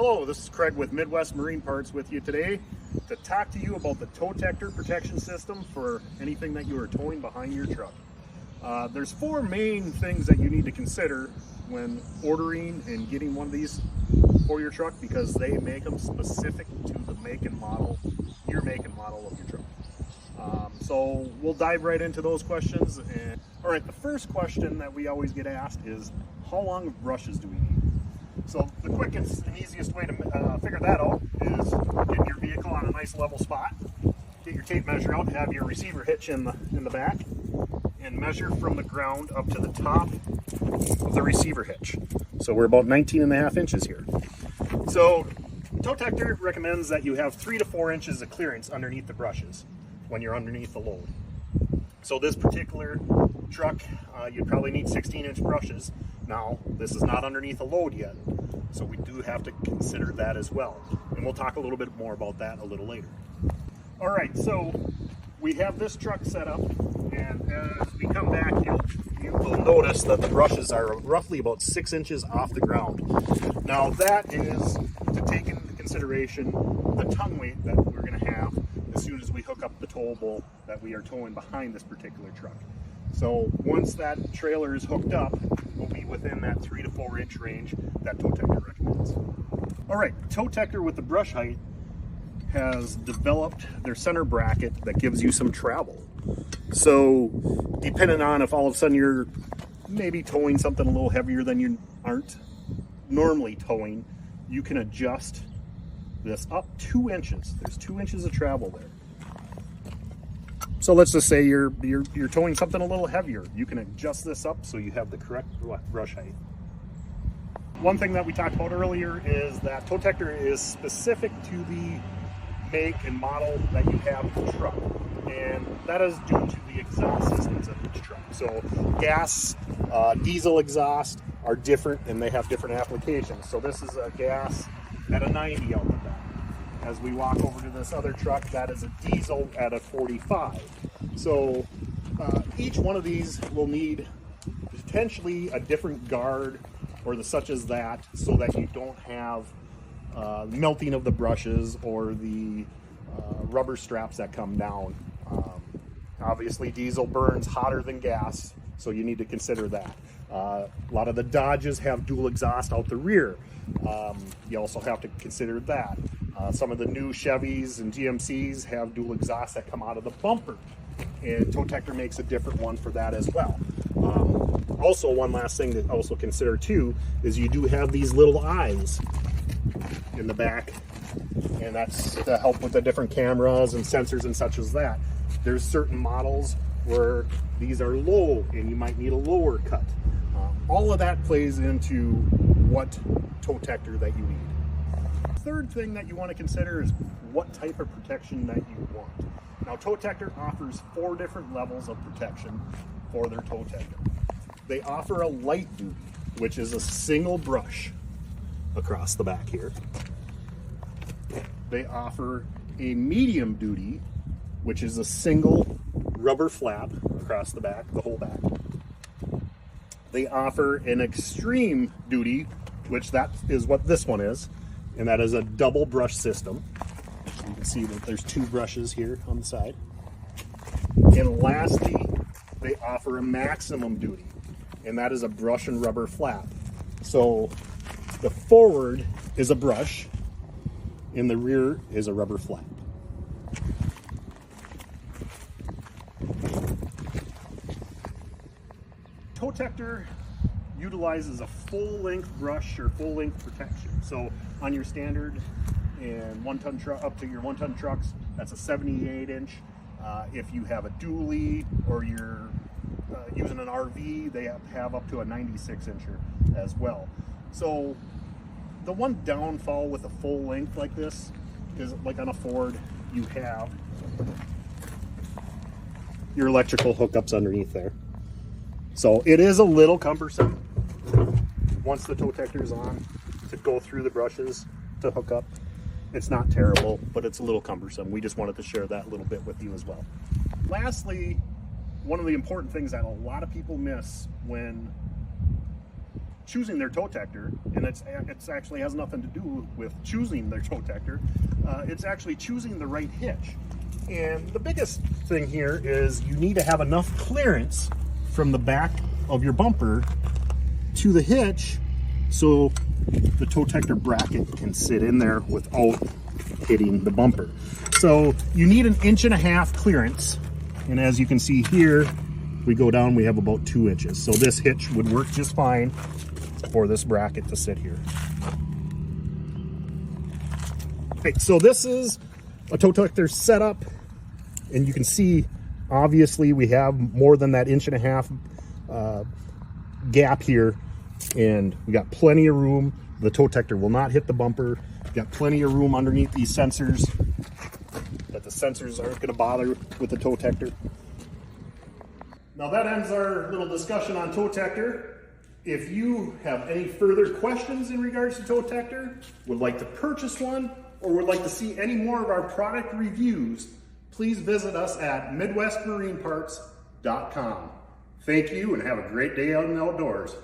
Hello, this is Craig with Midwest Marine Parts with you today to talk to you about the Towtector protection system for anything that you are towing behind your truck. There's four main things that you need to consider when ordering and getting one of these for your truck, because they make them specific to the make and model, your make and model of your truck. So we'll dive right into those questions. All right, the first question that we always get asked is, how long of brushes do we need? So the quickest and easiest way to figure that out is get your vehicle on a nice level spot, get your tape measure out, have your receiver hitch in the back, and measure from the ground up to the top of the receiver hitch. So we're about 19.5 inches here. So Towtector recommends that you have 3 to 4 inches of clearance underneath the brushes when you're underneath the load. So this particular truck, you'd probably need 16-inch brushes. Now, this is not underneath a load yet, so we do have to consider that as well. And we'll talk a little bit more about that a little later. All right, so we have this truck set up, and as we come back, you will notice that the brushes are roughly about 6 inches off the ground. Now, that is to take into consideration the tongue weight that we're going to have as soon as we hook up the towable that we are towing behind this particular truck. So once that trailer is hooked up, we'll be within that 3 to 4 inch range that Towtector recommends. All right, Towtector with the brush height has developed their center bracket that gives you some travel. So depending on if all of a sudden you're maybe towing something a little heavier than you aren't normally towing, you can adjust this up 2 inches. There's 2 inches of travel there. So let's just say you're towing something a little heavier. You can adjust this up so you have the correct brush height. One thing that we talked about earlier is that Towtector is specific to the make and model that you have in the truck. And that is due to the exhaust systems of each truck. So gas, diesel exhaust are different and they have different applications. So this is a gas at a 90 out the back. As we walk over to this other truck, that is a diesel at a 45. So each one of these will need potentially a different guard or the such as that, so that you don't have melting of the brushes or the rubber straps that come down. Obviously diesel burns hotter than gas, so you need to consider that. A lot of the Dodges have dual exhaust out the rear. You also have to consider that. Some of the new Chevys and GMCs have dual exhaust that come out of the bumper, and Towtector makes a different one for that as well. Also, one last thing to also consider too is you do have these little eyes in the back, and that's to help with the different cameras and sensors and such as that. There's certain models where these are low and you might need a lower cut. All of that plays into what Towtector that you need. Third thing that you want to consider is what type of protection that you want. Now, Towtector offers 4 different levels of protection for their Towtector. They offer a light duty, which is a single brush across the back here. They offer a medium duty, which is a single rubber flap across the back, the whole back. They offer an extreme duty, which that is what this one is, and that is a double brush system. You can see that there's 2 brushes here on the side. And lastly, they offer a maximum duty, and that is a brush and rubber flap. So the forward is a brush, and the rear is a rubber flap. Towtector utilizes a full-length brush or full-length protection. So on your standard and 1-ton truck, up to your 1-ton trucks, that's a 78-inch. If you have a dually or you're using an RV, they have up to a 96-incher as well. So the one downfall with a full length like this is, like on a Ford, you have your electrical hookups underneath there. So it is a little cumbersome once the Towtector is on to go through the brushes to hook up. It's not terrible, but it's a little cumbersome. We just wanted to share that a little bit with you as well. Lastly, one of the important things that a lot of people miss when choosing their Towtector, and it's actually has nothing to do with choosing their Towtector. It's actually choosing the right hitch. And the biggest thing here is you need to have enough clearance from the back of your bumper to the hitch so the Towtector bracket can sit in there without hitting the bumper. So you need 1.5 inches clearance, and as you can see here, we go down, we have about 2 inches. So this hitch would work just fine for this bracket to sit here. Okay, so this is a Towtector setup, and you can see obviously we have more than that 1.5 inch gap here, and we got plenty of room. The Towtector will not hit the bumper. Got plenty of room underneath these sensors, that the sensors aren't going to bother with the Towtector. Now that ends our little discussion on Towtector. If you have any further questions in regards to Towtector, would like to purchase one, or would like to see any more of our product reviews, please visit us at MidwestMarineParts.com. Thank you and have a great day out in the outdoors.